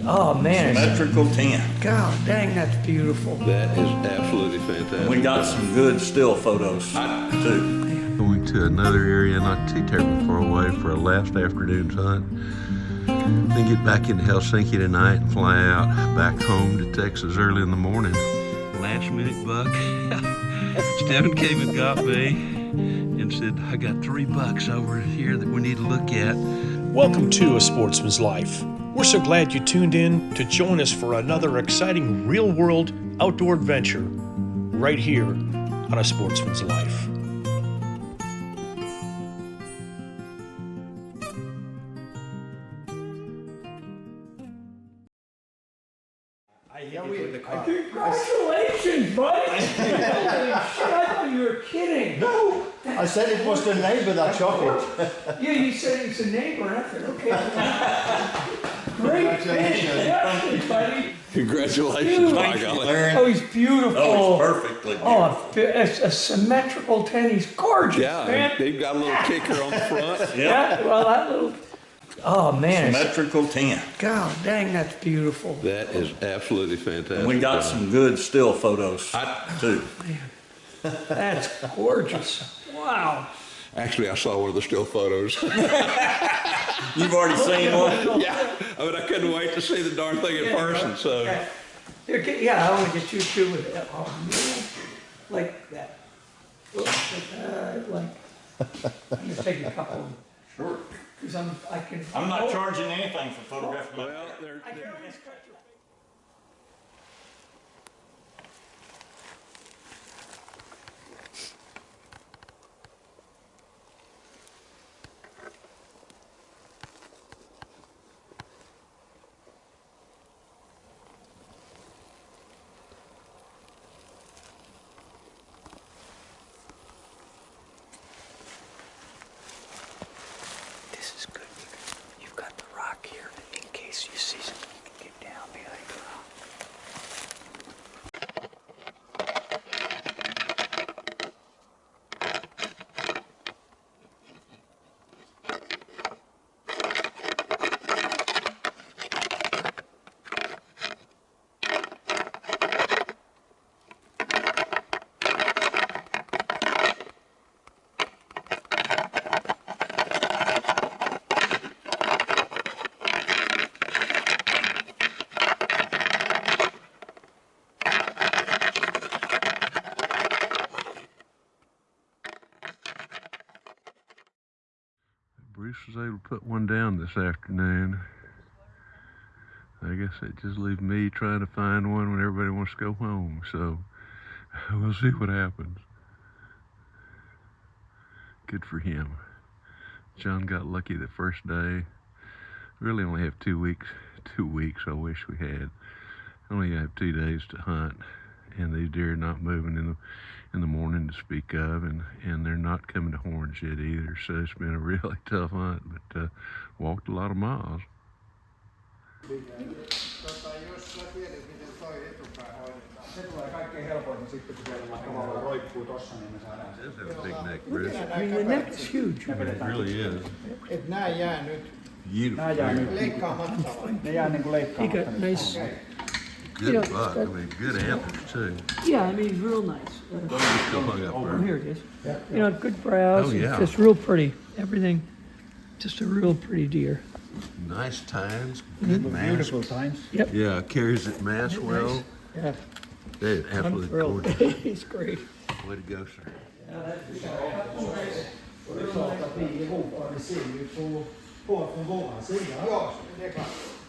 Oh man, symmetrical 10. God dang, that's beautiful. That is absolutely fantastic. And we got some good still photos too. Going to another area not too terribly far away for a last afternoon's hunt. Then get back into Helsinki tonight and fly out back home to Texas early in the morning. Last minute buck. Stephen came and got me and said, I got $3 over here that we need to look at. Welcome to A Sportsman's Life. We're so glad you tuned in to join us for another exciting real-world outdoor adventure right here on A Sportsman's Life. Congratulations, buddy! Holy shit, I thought you were kidding. No, I said it was the neighbor that shot it. Yeah, you said it's a neighbor. I said, okay. Great fish, buddy. Congratulations, my Huge. golly. Oh, he's beautiful. Oh, it's perfectly beautiful. Oh, it's a symmetrical 10. He's gorgeous, Yeah, man. they've got a little kicker on the front. Yeah, well, that little... Oh, man. Symmetrical 10. God dang, that's beautiful. That is absolutely fantastic. And we got some good still photos too. That's gorgeous. Wow. Actually, I saw one of the still photos. You've already seen one? Yeah, I mean, I couldn't wait to see the darn thing in person, so. Yeah, I want to get you two with it. Oh, man. Like that. I'm going to take a couple. Sure. Because I'm not charging anything for photographing. Well, I can always cut your This is good. You've got the rock here in case you see something. You can get down behind the rock. Bruce was able to put one down this afternoon. I guess it just leaves me trying to find one when everybody wants to go home, so we'll see what happens. Good for him. John got lucky the first day. Really only have 2 weeks. 2 weeks, I wish we had. Only have 2 days to hunt, and these deer are not moving in the morning to speak of, and they're not coming to horns yet either, so it's been a really tough hunt, but walked a lot of miles. It does have a big neck, Bruce. I mean, the neck is huge. It really is. Et nää jää nyt Beautiful. leikkaamatta vai? Ne jää niinku He leikkaamatta. got nice. Good know, buck. I mean, good antlers, too. Yeah, I mean, he's real nice. Still hung up Oh, there. here it is. You know, good brows. Oh, yeah. Just real pretty. Everything. Just a real pretty deer. Nice tines, good mass. Beautiful times. Yep. Yeah, carries it mass well. Yeah. They're I'm absolutely thrilled. gorgeous. He's great. Way to go, sir.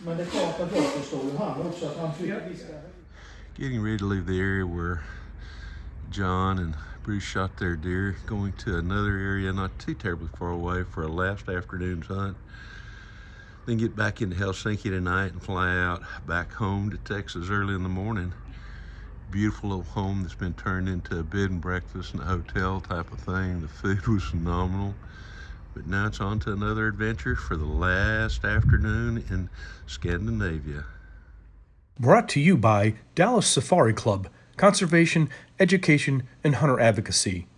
Men det är klart att jag förstår ju han också att han tycker vi ska... Getting ready to leave the area where John and Bruce shot their deer, going to another area not too terribly far away for a last afternoon's hunt. Then get back into Helsinki tonight and fly out back home to Texas early in the morning. Beautiful little home that's been turned into a bed and breakfast and a hotel type of thing. The food was phenomenal. But now it's on to another adventure for the last afternoon in Scandinavia. Brought to you by Dallas Safari Club, Conservation, Education, and Hunter Advocacy.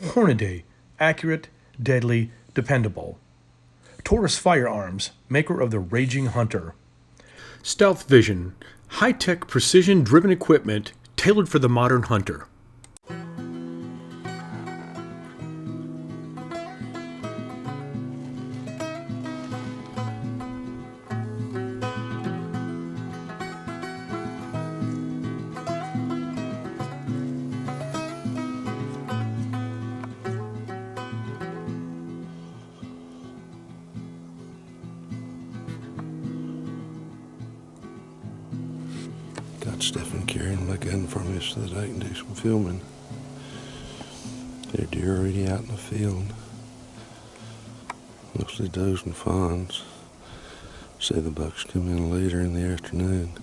Hornaday, accurate, deadly, dependable. Taurus Firearms, maker of the Raging Hunter. Stealth Vision, high-tech precision-driven equipment tailored for the modern hunter. Got Stephen carrying my gun for me so that I can do some filming. There are deer already out in the field. Mostly does and fawns. Say the bucks come in later in the afternoon.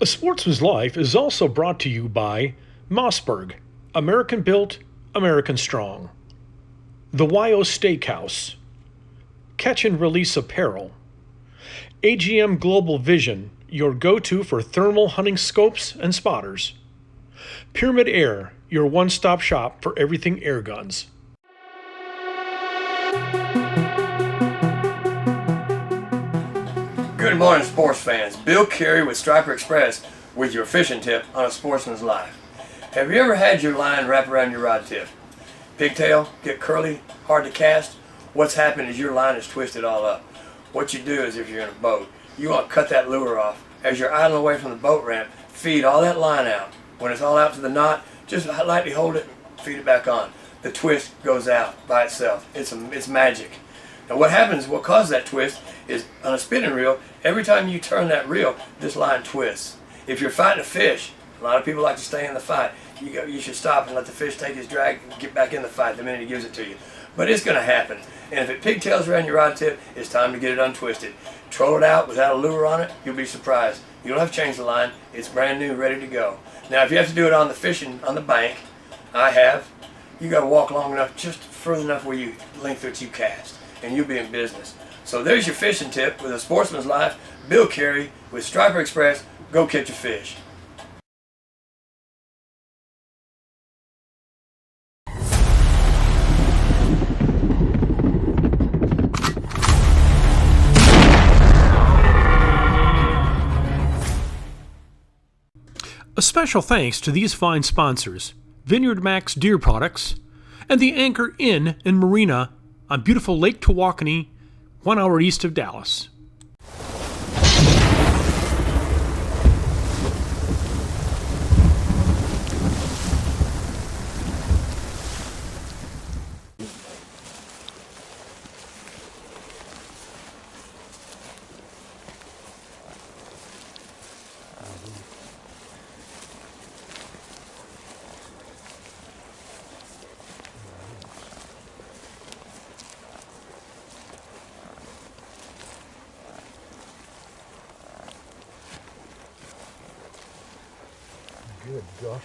A Sportsman's Life is also brought to you by Mossberg, American Built, American Strong, The YO Steakhouse, Catch and Release Apparel, AGM Global Vision, your go-to for thermal hunting scopes and spotters, Pyramid Air, your one-stop shop for everything air guns. Good morning, sports fans. Bill Carey with Striper Express with your fishing tip on A Sportsman's Life. Have you ever had your line wrap around your rod tip? pigtail, get curly, hard to cast, what's happened is your line is twisted all up. What you do is if you're in a boat, you want to cut that lure off. As you're idling away from the boat ramp, feed all that line out. When it's all out to the knot, just lightly hold it and feed it back on. The twist goes out by itself. It's magic. Now what happens, what causes that twist is on a spinning reel, every time you turn that reel, this line twists. If you're fighting a fish, a lot of people like to stay in the fight. You should stop and let the fish take his drag and get back in the fight the minute he gives it to you. But it's going to happen. And if it pigtails around your rod tip, it's time to get it untwisted. Troll it out without a lure on it, you'll be surprised. You don't have to change the line. It's brand new, ready to go. Now if you have to do it on the fishing, on the bank, you got to walk long enough, just further enough where you length that you cast, and you'll be in business. So there's your fishing tip with a Sportsman's Life. Bill Carey with Striper Express. Go catch a fish. A special thanks to these fine sponsors, Vineyard Max Deer Products, and the Anchor Inn and Marina on beautiful Lake Tawakoni, 1 hour east of Dallas. Good gosh almighty.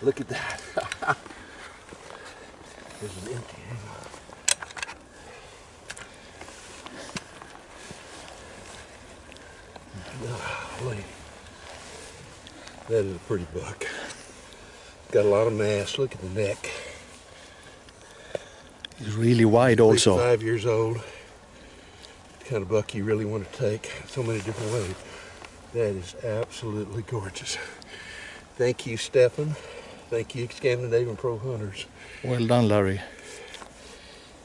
Look at that. This is empty. Hang on. Golly. That is a pretty buck. Got a lot of mass. Look at the neck. He's really wide also. 5 years old. The kind of buck you really want to take so many different ways. That is absolutely gorgeous. Thank you, Stefan. Thank you, Scandinavian Pro Hunters. Well done, Larry.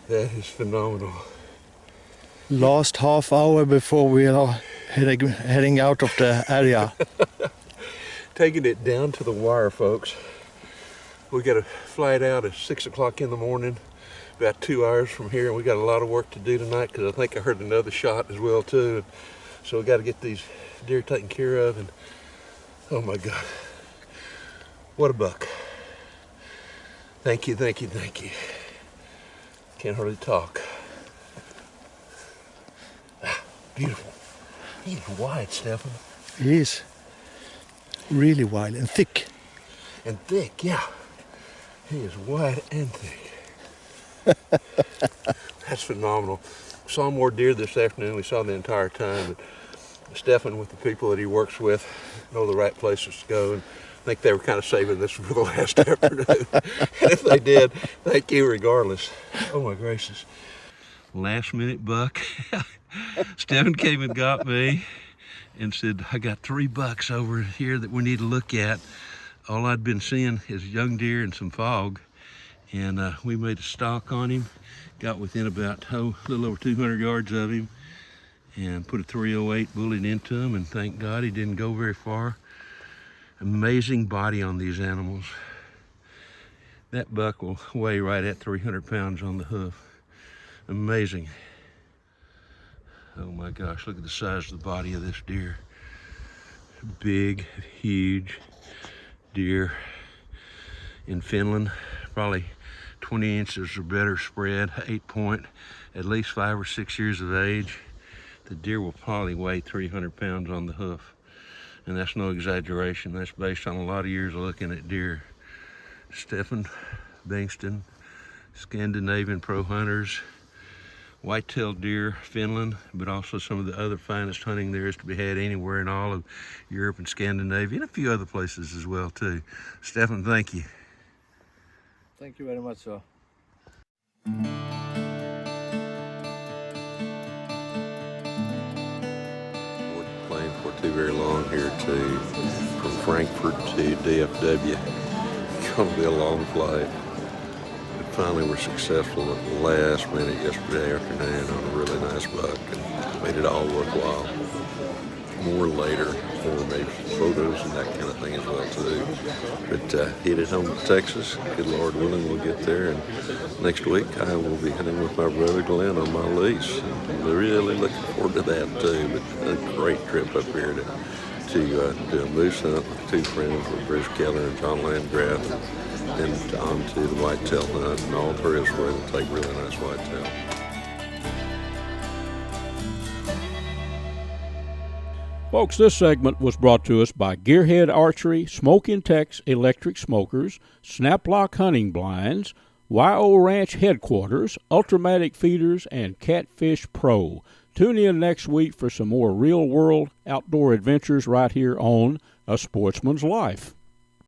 That is phenomenal. Last half hour before we are heading out of the area. Taking it down to the wire, folks. We got a flight out at 6 o'clock in the morning, about 2 hours from here, and we got a lot of work to do tonight because I think I heard another shot as well too. So we got to get these deer taken care of, and oh my God, what a buck. Thank you, thank you, thank you. Can't hardly talk. Beautiful. He's wide, Stefan. He is really wide and thick. And thick, yeah. He is wide and thick. That's phenomenal. Saw more deer this afternoon. We saw the entire time. But Stefan, with the people that he works with, know the right places to go. And I think they were kind of saving this for the last afternoon. And if they did, thank you regardless. Oh my gracious. Last minute buck. Stefan came and got me and said, I got 3 bucks over here that we need to look at. All I'd been seeing is young deer and some fog. And we made a stalk on him. Got within about a little over 200 yards of him and put a 308 bullet into him, and thank God he didn't go very far. Amazing body on these animals. That buck will weigh right at 300 pounds on the hoof. Amazing. Oh my gosh, look at the size of the body of this deer. Big, huge deer in Finland, probably 20 inches or better spread, 8-point, at least 5 or 6 years of age. The deer will probably weigh 300 pounds on the hoof. And that's no exaggeration. That's based on a lot of years of looking at deer. Stefan Bingston, Scandinavian Pro Hunters, white-tailed deer, Finland, but also some of the other finest hunting there is to be had anywhere in all of Europe and Scandinavia, and a few other places as well too. Stefan, thank you. Thank you very much, sir. We're playing for too very long here from Frankfurt to DFW. going to be a long flight. And finally, we're successful at the last minute yesterday afternoon on a really nice buck and made it all worthwhile. More later for maybe photos and that kind of thing as well too. But headed home to Texas. Good Lord willing, we'll get there. And next week I will be hunting with my brother Glenn on my lease. I'm really looking forward to that too. But a great trip up here to do a moose hunt with two friends, with Bruce Keller and John Landgraf, and on to the whitetail hunt and all there is where we'll take really nice whitetail. Folks, this segment was brought to us by Gearhead Archery, Smoke Intex Electric Smokers, Snaplock Hunting Blinds, YO Ranch Headquarters, Ultramatic Feeders, and Catfish Pro. Tune in next week for some more real-world outdoor adventures right here on A Sportsman's Life.